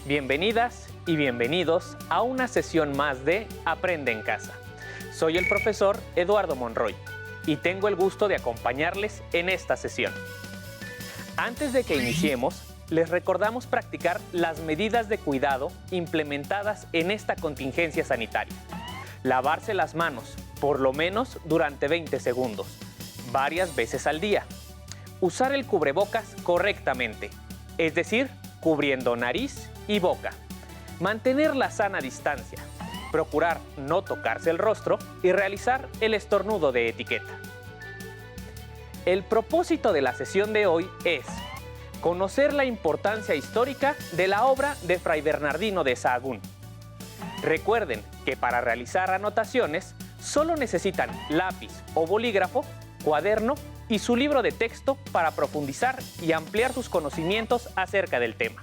Bienvenidas y bienvenidos a una sesión más de Aprende en Casa. Soy el profesor Eduardo Monroy y tengo el gusto de acompañarles en esta sesión. Antes de que iniciemos, les recordamos practicar las medidas de cuidado implementadas en esta contingencia sanitaria. Lavarse las manos, por lo menos durante 20 segundos, varias veces al día. Usar el cubrebocas correctamente, es decir, cubriendo nariz y boca. Mantener la sana distancia. Procurar no tocarse el rostro y realizar el estornudo de etiqueta. El propósito de la sesión de hoy es conocer la importancia histórica de la obra de Fray Bernardino de Sahagún. Recuerden que para realizar anotaciones solo necesitan lápiz o bolígrafo, cuaderno y su libro de texto para profundizar y ampliar sus conocimientos acerca del tema.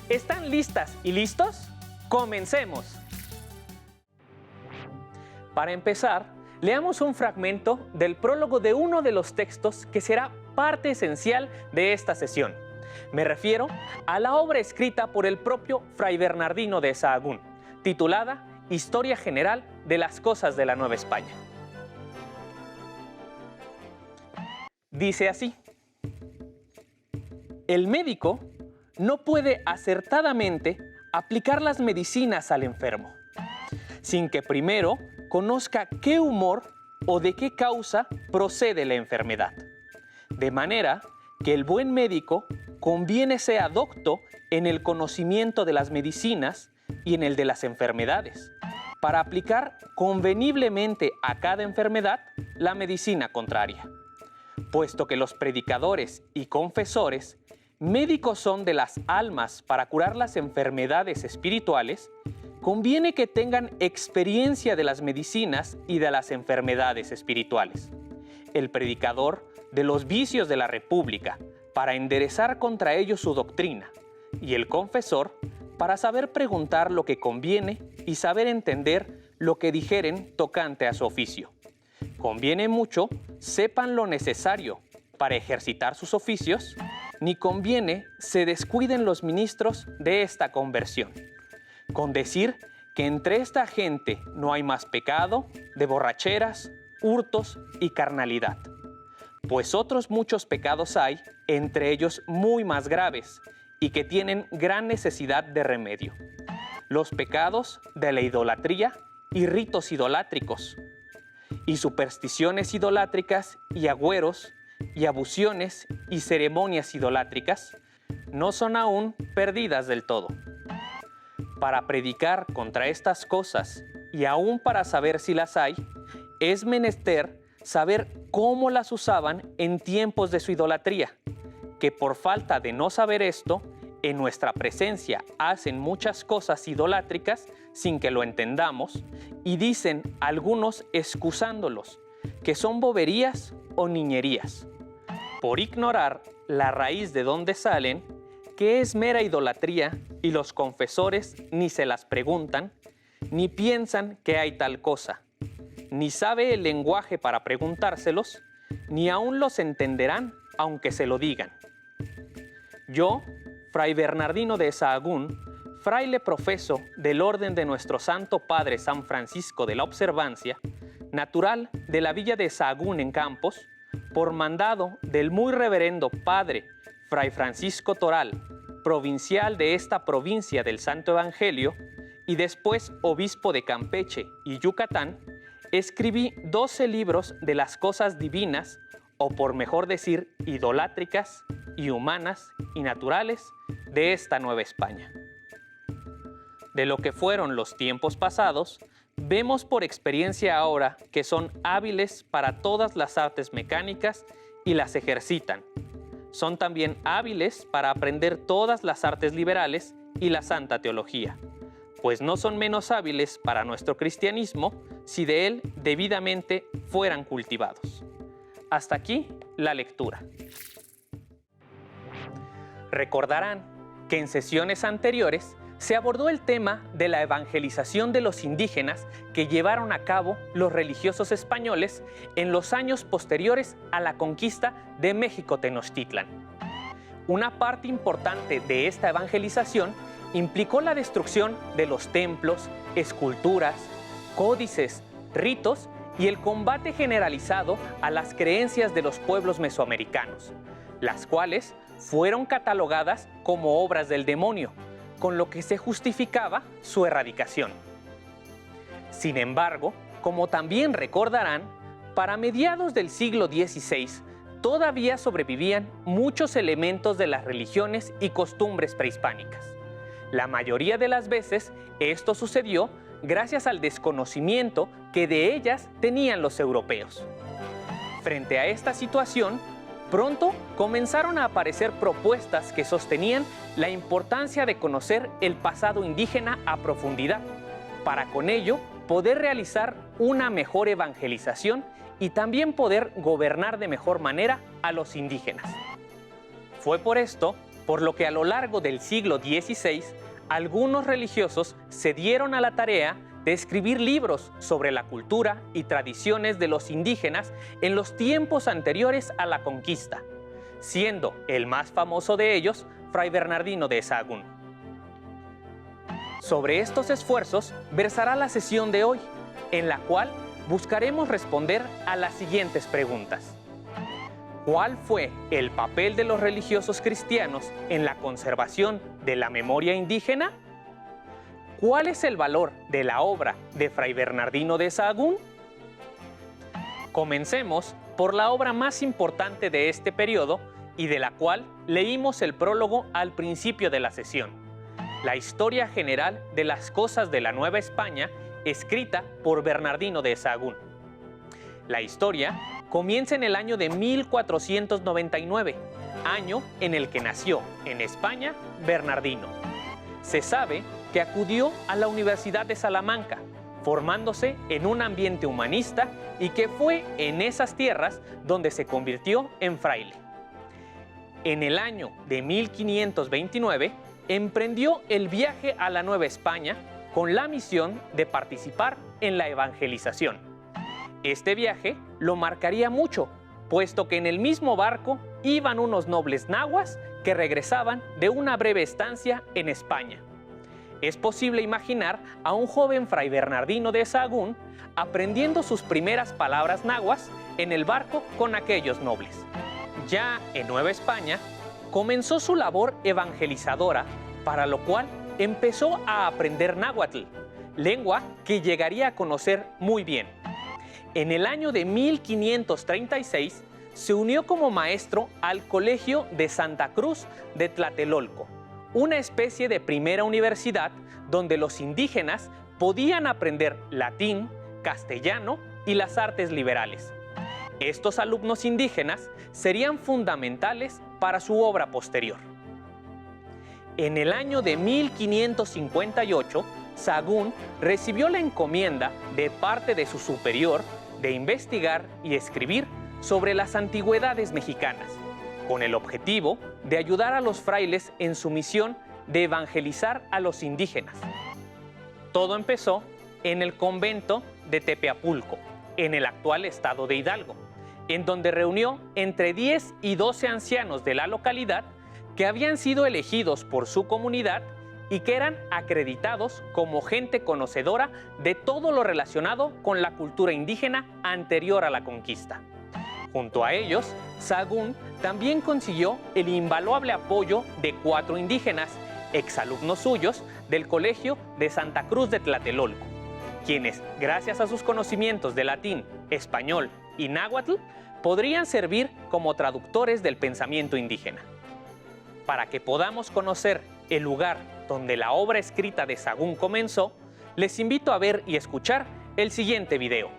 ¿Están listas y listos? ¡Comencemos! Para empezar, leamos un fragmento del prólogo de uno de los textos que será parte esencial de esta sesión. Me refiero a la obra escrita por el propio Fray Bernardino de Sahagún, titulada Historia General de las Cosas de la Nueva España. Dice así: el médico no puede acertadamente aplicar las medicinas al enfermo, sin que primero conozca qué humor o de qué causa procede la enfermedad. De manera que el buen médico conviene sea docto en el conocimiento de las medicinas y en el de las enfermedades, para aplicar conveniblemente a cada enfermedad la medicina contraria. Puesto que los predicadores y confesores médicos son de las almas para curar las enfermedades espirituales, conviene que tengan experiencia de las medicinas y de las enfermedades espirituales. El predicador de los vicios de la República, para enderezar contra ellos su doctrina, y el confesor, para saber preguntar lo que conviene y saber entender lo que dijeren tocante a su oficio. Conviene mucho sepan lo necesario para ejercitar sus oficios, ni conviene se descuiden los ministros de esta conversión. Con decir que entre esta gente no hay más pecado de borracheras, hurtos y carnalidad. Pues otros muchos pecados hay, entre ellos muy más graves, y que tienen gran necesidad de remedio. Los pecados de la idolatría y ritos idolátricos, y supersticiones idolátricas y agüeros, y abusiones y ceremonias idolátricas, no son aún perdidas del todo. Para predicar contra estas cosas, y aún para saber si las hay, es menester saber cómo las usaban en tiempos de su idolatría, que por falta de no saber esto, en nuestra presencia hacen muchas cosas idolátricas sin que lo entendamos, y dicen algunos excusándolos, que son boberías o niñerías, por ignorar la raíz de donde salen, que es mera idolatría, y los confesores ni se las preguntan, ni piensan que hay tal cosa, ni sabe el lenguaje para preguntárselos, ni aún los entenderán aunque se lo digan. Yo, Fray Bernardino de Sahagún, fraile profeso del orden de nuestro Santo Padre San Francisco de la Observancia, natural de la villa de Sahagún en Campos, por mandado del muy reverendo Padre Fray Francisco Toral, provincial de esta provincia del Santo Evangelio, y después obispo de Campeche y Yucatán, escribí 12 libros de las cosas divinas, o por mejor decir, idolátricas y humanas y naturales de esta Nueva España. De lo que fueron los tiempos pasados, vemos por experiencia ahora que son hábiles para todas las artes mecánicas y las ejercitan. Son también hábiles para aprender todas las artes liberales y la santa teología, pues no son menos hábiles para nuestro cristianismo si de él debidamente fueran cultivados. Hasta aquí la lectura. Recordarán que en sesiones anteriores se abordó el tema de la evangelización de los indígenas que llevaron a cabo los religiosos españoles en los años posteriores a la conquista de México Tenochtitlan. Una parte importante de esta evangelización implicó la destrucción de los templos, esculturas, códices, ritos y el combate generalizado a las creencias de los pueblos mesoamericanos, las cuales fueron catalogadas como obras del demonio, con lo que se justificaba su erradicación. Sin embargo, como también recordarán, para mediados del siglo XVI todavía sobrevivían muchos elementos de las religiones y costumbres prehispánicas. La mayoría de las veces esto sucedió gracias al desconocimiento que de ellas tenían los europeos. Frente a esta situación, pronto comenzaron a aparecer propuestas que sostenían la importancia de conocer el pasado indígena a profundidad, para con ello poder realizar una mejor evangelización y también poder gobernar de mejor manera a los indígenas. Fue por esto por lo que a lo largo del siglo XVI, algunos religiosos se dieron a la tarea de escribir libros sobre la cultura y tradiciones de los indígenas en los tiempos anteriores a la conquista, siendo el más famoso de ellos Fray Bernardino de Sahagún. Sobre estos esfuerzos versará la sesión de hoy, en la cual buscaremos responder a las siguientes preguntas. ¿Cuál fue el papel de los religiosos cristianos en la conservación de la memoria indígena? ¿Cuál es el valor de la obra de Fray Bernardino de Sahagún? Comencemos por la obra más importante de este periodo y de la cual leímos el prólogo al principio de la sesión, la Historia General de las Cosas de la Nueva España, escrita por Bernardino de Sahagún. La historia comienza en el año de 1499, año en el que nació en España Bernardino. Se sabe que acudió a la Universidad de Salamanca, formándose en un ambiente humanista y que fue en esas tierras donde se convirtió en fraile. En el año de 1529, emprendió el viaje a la Nueva España con la misión de participar en la evangelización. Este viaje lo marcaría mucho, puesto que en el mismo barco iban unos nobles nahuas que regresaban de una breve estancia en España. Es posible imaginar a un joven Fray Bernardino de Sahagún aprendiendo sus primeras palabras nahuas en el barco con aquellos nobles. Ya en Nueva España, comenzó su labor evangelizadora, para lo cual empezó a aprender náhuatl, lengua que llegaría a conocer muy bien. En el año de 1536 se unió como maestro al Colegio de Santa Cruz de Tlatelolco, una especie de primera universidad donde los indígenas podían aprender latín, castellano y las artes liberales. Estos alumnos indígenas serían fundamentales para su obra posterior. En el año de 1558, Sahagún recibió la encomienda de parte de su superior de investigar y escribir sobre las antigüedades mexicanas, con el objetivo de ayudar a los frailes en su misión de evangelizar a los indígenas. Todo empezó en el convento de Tepeapulco, en el actual estado de Hidalgo, en donde reunió entre 10 y 12 ancianos de la localidad que habían sido elegidos por su comunidad y que eran acreditados como gente conocedora de todo lo relacionado con la cultura indígena anterior a la conquista. Junto a ellos, Sahagún también consiguió el invaluable apoyo de 4 indígenas, exalumnos suyos del Colegio de Santa Cruz de Tlatelolco, quienes, gracias a sus conocimientos de latín, español y náhuatl, podrían servir como traductores del pensamiento indígena. Para que podamos conocer el lugar donde la obra escrita de Sahagún comenzó, les invito a ver y escuchar el siguiente video.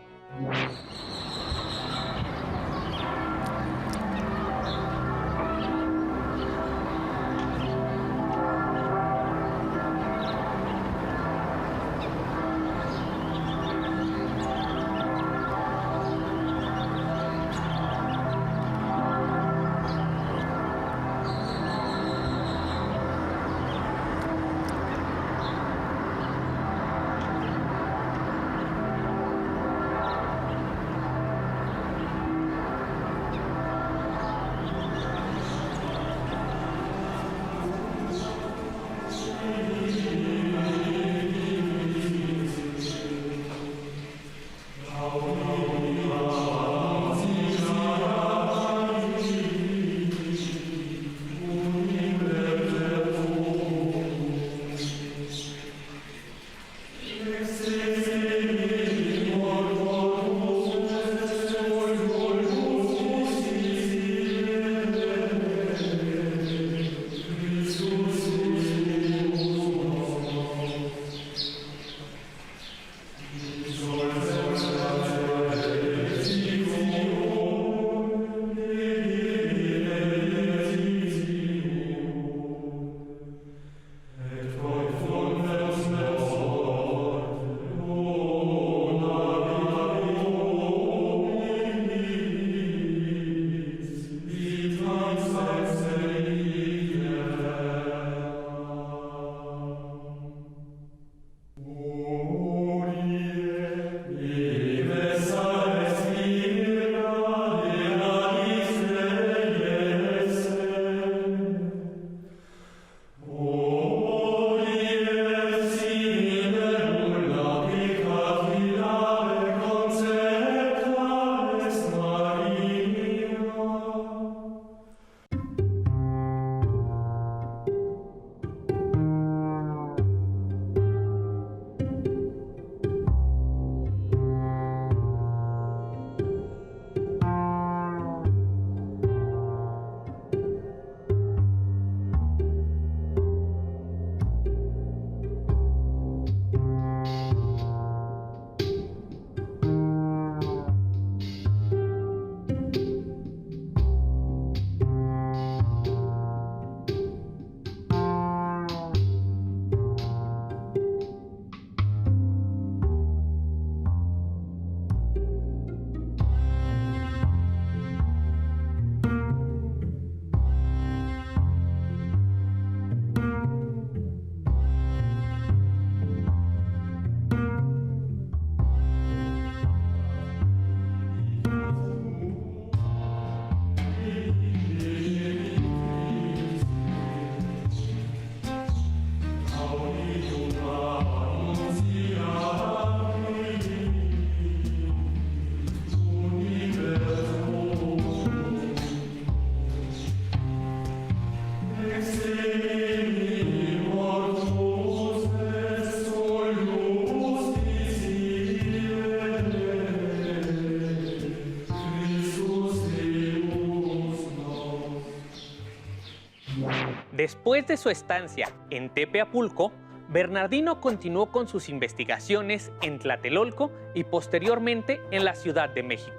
Después de su estancia en Tepeapulco, Bernardino continuó con sus investigaciones en Tlatelolco y posteriormente en la Ciudad de México,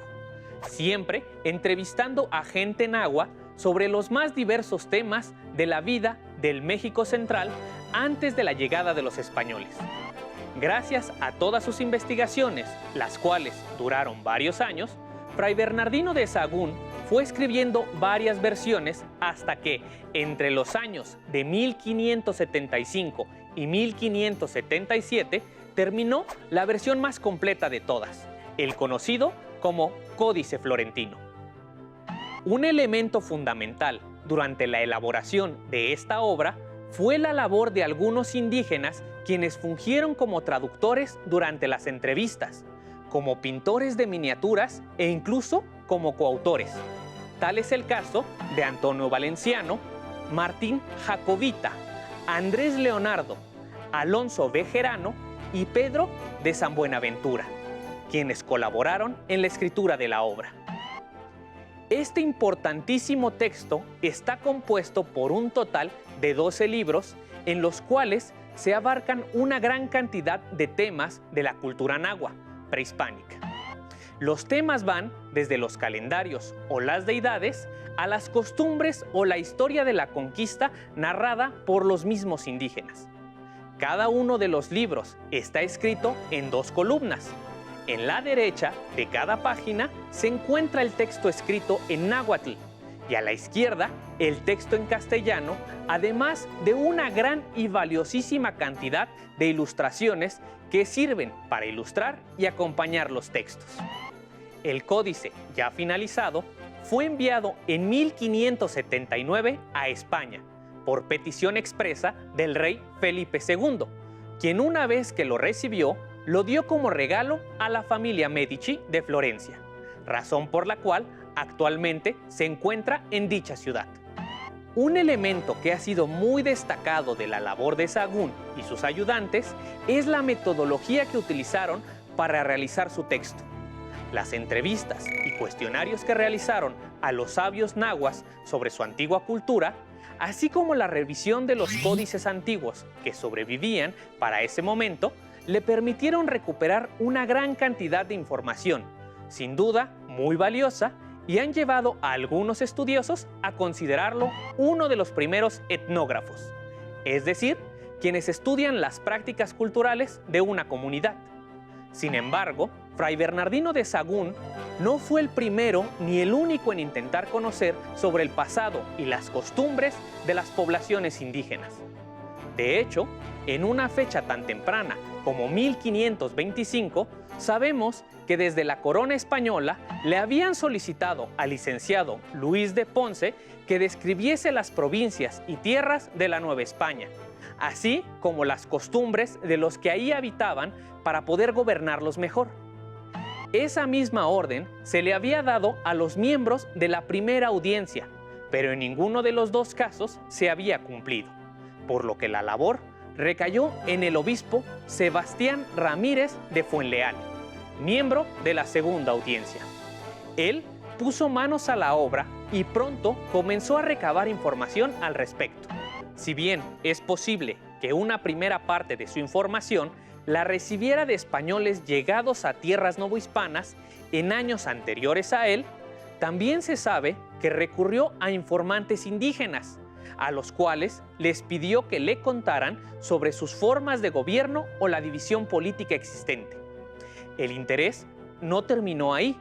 siempre entrevistando a gente nahua sobre los más diversos temas de la vida del México central antes de la llegada de los españoles. Gracias a todas sus investigaciones, las cuales duraron varios años, Fray Bernardino de Sahagún fue escribiendo varias versiones hasta que, entre los años de 1575 y 1577, terminó la versión más completa de todas, el conocido como Códice Florentino. Un elemento fundamental durante la elaboración de esta obra fue la labor de algunos indígenas quienes fungieron como traductores durante las entrevistas, como pintores de miniaturas e incluso como coautores. Tal es el caso de Antonio Valenciano, Martín Jacobita, Andrés Leonardo, Alonso Bejerano y Pedro de San Buenaventura, quienes colaboraron en la escritura de la obra. Este importantísimo texto está compuesto por un total de 12 libros en los cuales se abarcan una gran cantidad de temas de la cultura nahua prehispánica. Los temas van desde los calendarios o las deidades a las costumbres o la historia de la conquista narrada por los mismos indígenas. Cada uno de los libros está escrito en 2 columnas. En la derecha de cada página se encuentra el texto escrito en náhuatl y a la izquierda el texto en castellano, además de una gran y valiosísima cantidad de ilustraciones que sirven para ilustrar y acompañar los textos. El códice, ya finalizado, fue enviado en 1579 a España por petición expresa del rey Felipe II, quien una vez que lo recibió, lo dio como regalo a la familia Medici de Florencia, razón por la cual actualmente se encuentra en dicha ciudad. Un elemento que ha sido muy destacado de la labor de Sahagún y sus ayudantes es la metodología que utilizaron para realizar su texto. Las entrevistas y cuestionarios que realizaron a los sabios nahuas sobre su antigua cultura, así como la revisión de los códices antiguos que sobrevivían para ese momento, le permitieron recuperar una gran cantidad de información, sin duda muy valiosa, y han llevado a algunos estudiosos a considerarlo uno de los primeros etnógrafos, es decir, quienes estudian las prácticas culturales de una comunidad. Sin embargo, Fray Bernardino de Sahagún no fue el primero ni el único en intentar conocer sobre el pasado y las costumbres de las poblaciones indígenas. De hecho, en una fecha tan temprana como 1525, sabemos que desde la corona española le habían solicitado al licenciado Luis de Ponce que describiese las provincias y tierras de la Nueva España, así como las costumbres de los que ahí habitaban para poder gobernarlos mejor. Esa misma orden se le había dado a los miembros de la primera audiencia, pero en ninguno de los 2 casos se había cumplido, por lo que la labor recayó en el obispo Sebastián Ramírez de Fuenleal, miembro de la segunda audiencia. Él puso manos a la obra y pronto comenzó a recabar información al respecto. Si bien es posible que una primera parte de su información la recibiera de españoles llegados a tierras novohispanas en años anteriores a él, también se sabe que recurrió a informantes indígenas, a los cuales les pidió que le contaran sobre sus formas de gobierno o la división política existente. El interés no terminó ahí,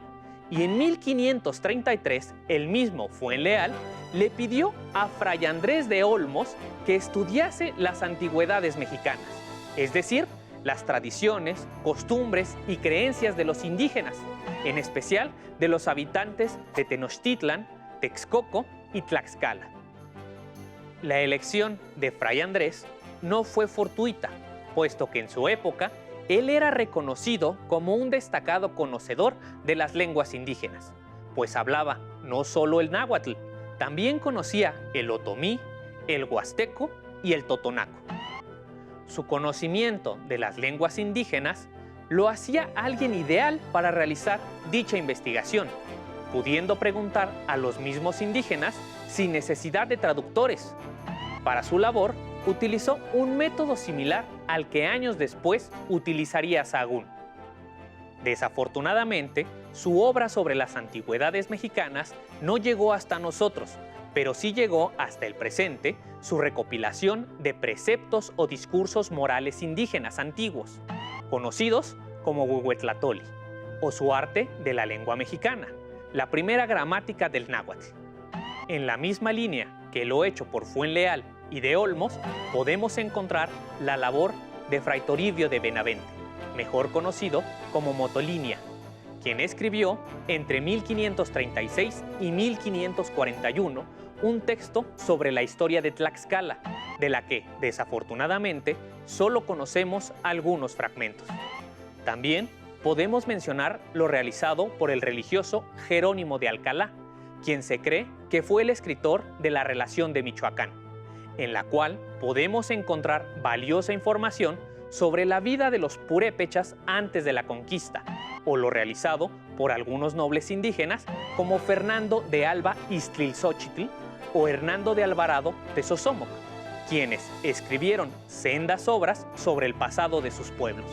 y en 1533 el mismo Fuenleal le pidió a Fray Andrés de Olmos que estudiase las antigüedades mexicanas, es decir, las tradiciones, costumbres y creencias de los indígenas, en especial de los habitantes de Tenochtitlan, Texcoco y Tlaxcala. La elección de Fray Andrés no fue fortuita, puesto que en su época él era reconocido como un destacado conocedor de las lenguas indígenas, pues hablaba no solo el náhuatl, también conocía el otomí, el huasteco y el totonaco. Su conocimiento de las lenguas indígenas lo hacía alguien ideal para realizar dicha investigación, pudiendo preguntar a los mismos indígenas sin necesidad de traductores. Para su labor, utilizó un método similar al que años después utilizaría Sahagún. Desafortunadamente, su obra sobre las antigüedades mexicanas no llegó hasta nosotros, pero sí llegó hasta el presente su recopilación de preceptos o discursos morales indígenas antiguos, conocidos como Huehuetlatoli, o su arte de la lengua mexicana, la primera gramática del náhuatl. En la misma línea que lo hecho por Fuenleal y de Olmos, podemos encontrar la labor de Fray Toribio de Benavente, mejor conocido como Motolinia, quien escribió entre 1536 y 1541 un texto sobre la historia de Tlaxcala, de la que, desafortunadamente, solo conocemos algunos fragmentos. También podemos mencionar lo realizado por el religioso Jerónimo de Alcalá, quien se cree que fue el escritor de la Relación de Michoacán, en la cual podemos encontrar valiosa información sobre la vida de los purépechas antes de la conquista, o lo realizado por algunos nobles indígenas como Fernando de Alba Iztlilxóchitl o Hernando de Alvarado Tezosomoc, quienes escribieron sendas obras sobre el pasado de sus pueblos.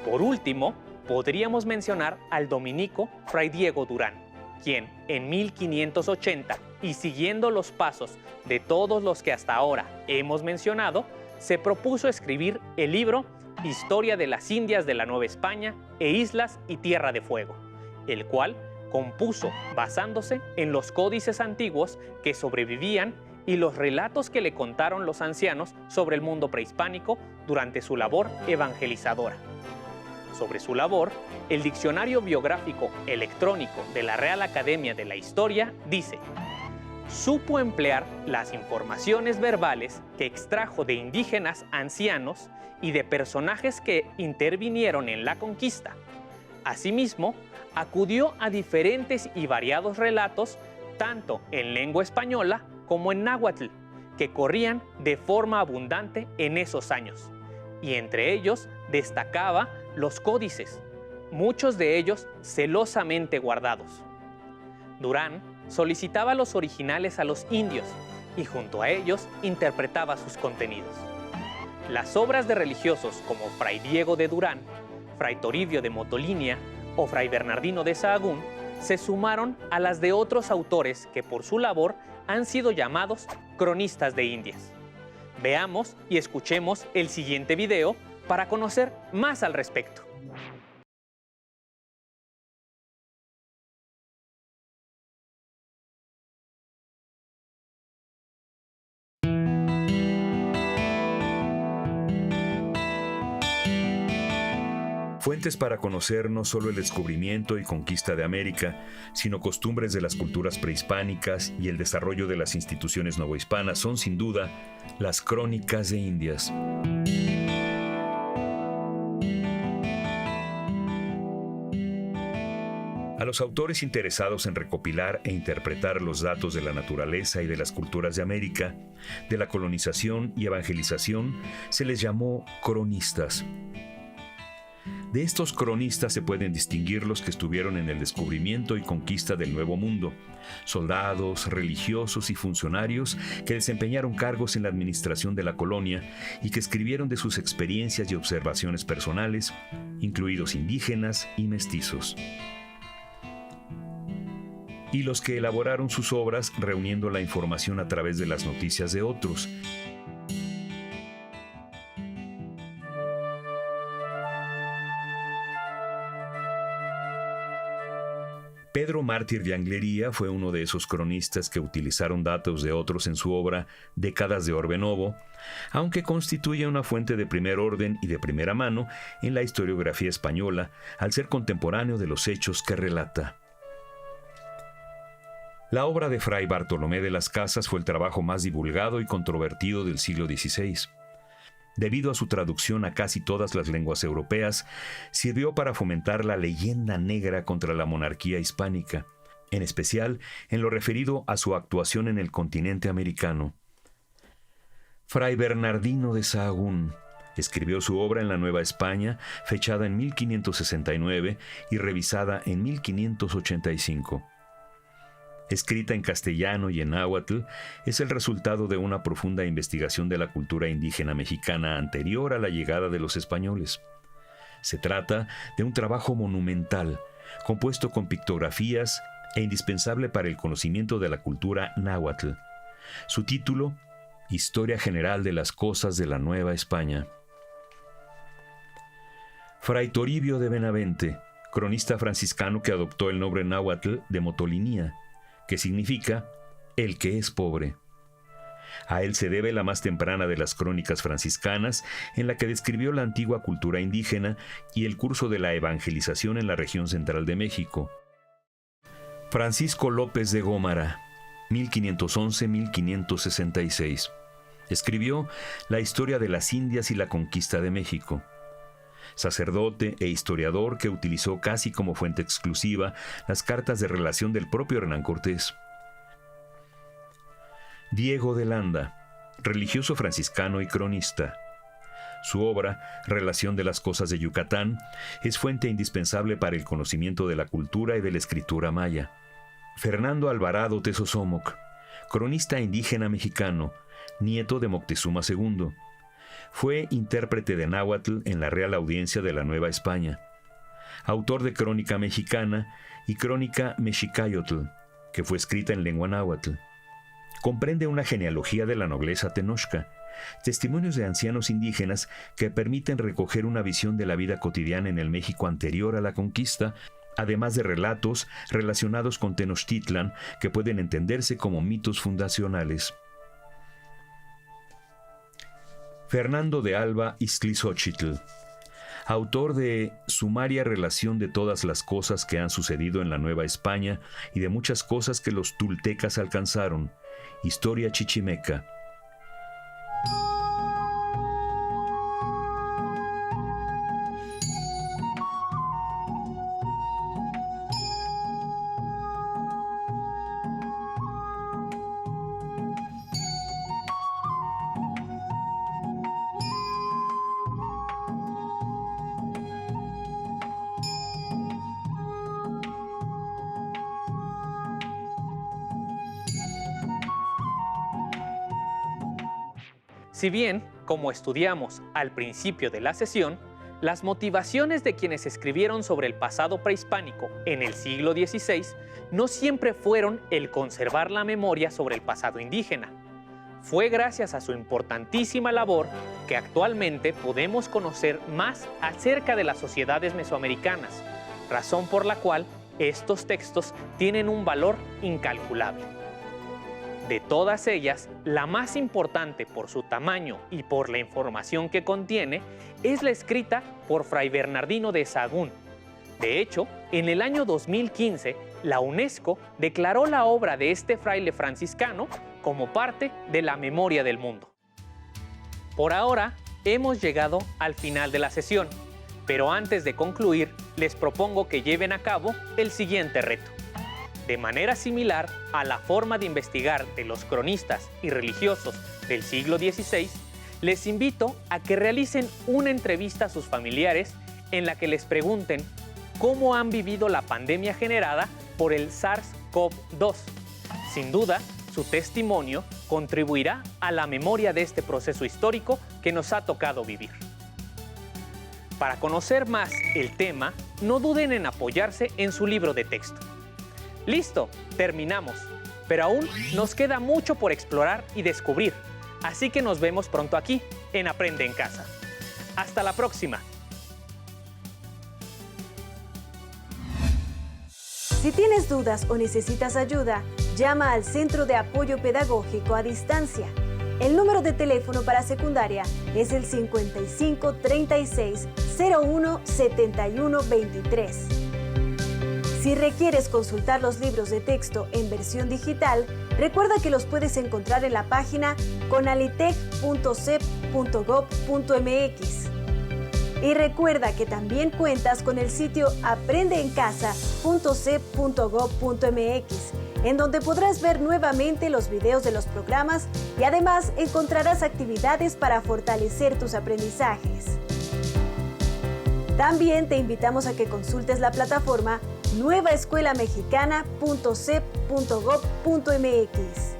Por último, podríamos mencionar al dominico Fray Diego Durán, quien en 1580, y siguiendo los pasos de todos los que hasta ahora hemos mencionado, se propuso escribir el libro Historia de las Indias de la Nueva España e Islas y Tierra de Fuego, el cual compuso basándose en los códices antiguos que sobrevivían y los relatos que le contaron los ancianos sobre el mundo prehispánico durante su labor evangelizadora. Sobre su labor, el Diccionario Biográfico Electrónico de la Real Academia de la Historia dice: supo emplear las informaciones verbales que extrajo de indígenas ancianos y de personajes que intervinieron en la conquista. Asimismo, acudió a diferentes y variados relatos, tanto en lengua española como en náhuatl, que corrían de forma abundante en esos años, y entre ellos destacaba los códices, muchos de ellos celosamente guardados. Durán solicitaba los originales a los indios y junto a ellos interpretaba sus contenidos. Las obras de religiosos como Fray Diego de Durán, Fray Toribio de Motolinia o Fray Bernardino de Sahagún se sumaron a las de otros autores que por su labor han sido llamados cronistas de Indias. Veamos y escuchemos el siguiente video para conocer más al respecto. Fuentes para conocer no solo el descubrimiento y conquista de América, sino costumbres de las culturas prehispánicas y el desarrollo de las instituciones novohispanas son sin duda las Crónicas de Indias. A los autores interesados en recopilar e interpretar los datos de la naturaleza y de las culturas de América, de la colonización y evangelización, se les llamó cronistas. De estos cronistas se pueden distinguir los que estuvieron en el descubrimiento y conquista del Nuevo Mundo, soldados, religiosos y funcionarios que desempeñaron cargos en la administración de la colonia y que escribieron de sus experiencias y observaciones personales, incluidos indígenas y mestizos. Y los que elaboraron sus obras reuniendo la información a través de las noticias de otros. Pedro Mártir de Anglería fue uno de esos cronistas que utilizaron datos de otros en su obra Décadas de Orbe Novo, aunque constituye una fuente de primer orden y de primera mano en la historiografía española, al ser contemporáneo de los hechos que relata. La obra de Fray Bartolomé de las Casas fue el trabajo más divulgado y controvertido del siglo XVI. Debido a su traducción a casi todas las lenguas europeas, sirvió para fomentar la leyenda negra contra la monarquía hispánica, en especial en lo referido a su actuación en el continente americano. Fray Bernardino de Sahagún escribió su obra en la Nueva España, fechada en 1569 y revisada en 1585. escrita en castellano y en náhuatl, es el resultado de una profunda investigación de la cultura indígena mexicana anterior a la llegada de los españoles. Se trata de un trabajo monumental, compuesto con pictografías e indispensable para el conocimiento de la cultura náhuatl. Su título, Historia General de las Cosas de la Nueva España. Fray Toribio de Benavente, cronista franciscano que adoptó el nombre náhuatl de Motolinía, que significa el que es pobre. A él se debe la más temprana de las crónicas franciscanas, en la que describió la antigua cultura indígena y el curso de la evangelización en la región central de México. Francisco López de Gómara, 1511-1566. Escribió La historia de las Indias y la conquista de México. Sacerdote e historiador que utilizó casi como fuente exclusiva las cartas de relación del propio Hernán Cortés. Diego de Landa, religioso franciscano y cronista. Su obra, Relación de las Cosas de Yucatán, es fuente indispensable para el conocimiento de la cultura y de la escritura maya. Fernando Alvarado Tezosomoc, cronista indígena mexicano, nieto de Moctezuma II. Fue intérprete de náhuatl en la Real Audiencia de la Nueva España. Autor de Crónica Mexicana y Crónica Mexicayotl, que fue escrita en lengua náhuatl. Comprende una genealogía de la nobleza tenochca, testimonios de ancianos indígenas que permiten recoger una visión de la vida cotidiana en el México anterior a la conquista, además de relatos relacionados con Tenochtitlan que pueden entenderse como mitos fundacionales. Fernando de Alba Ixtlilxóchitl, autor de Sumaria relación de todas las cosas que han sucedido en la Nueva España y de muchas cosas que los toltecas alcanzaron, Historia Chichimeca. Si bien, como estudiamos al principio de la sesión, las motivaciones de quienes escribieron sobre el pasado prehispánico en el siglo XVI no siempre fueron el conservar la memoria sobre el pasado indígena. Fue gracias a su importantísima labor que actualmente podemos conocer más acerca de las sociedades mesoamericanas, razón por la cual estos textos tienen un valor incalculable. De todas ellas, la más importante por su tamaño y por la información que contiene es la escrita por Fray Bernardino de Sahagún. De hecho, en el año 2015, la UNESCO declaró la obra de este fraile franciscano como parte de la memoria del mundo. Por ahora, hemos llegado al final de la sesión, pero antes de concluir, les propongo que lleven a cabo el siguiente reto. De manera similar a la forma de investigar de los cronistas y religiosos del siglo XVI, les invito a que realicen una entrevista a sus familiares en la que les pregunten cómo han vivido la pandemia generada por el SARS-CoV-2. Sin duda, su testimonio contribuirá a la memoria de este proceso histórico que nos ha tocado vivir. Para conocer más el tema, no duden en apoyarse en su libro de texto. Listo, terminamos, pero aún nos queda mucho por explorar y descubrir, así que nos vemos pronto aquí, en Aprende en Casa. ¡Hasta la próxima! Si tienes dudas o necesitas ayuda, llama al Centro de Apoyo Pedagógico a Distancia. El número de teléfono para secundaria es el 55 36 01 71 23. Si requieres consultar los libros de texto en versión digital, recuerda que los puedes encontrar en la página conalitec.cep.gov.mx. Y recuerda que también cuentas con el sitio aprendeencasa.cep.gov.mx, en donde podrás ver nuevamente los videos de los programas y además encontrarás actividades para fortalecer tus aprendizajes. También te invitamos a que consultes la plataforma nuevaescuelamexicana.cep.gov.mx.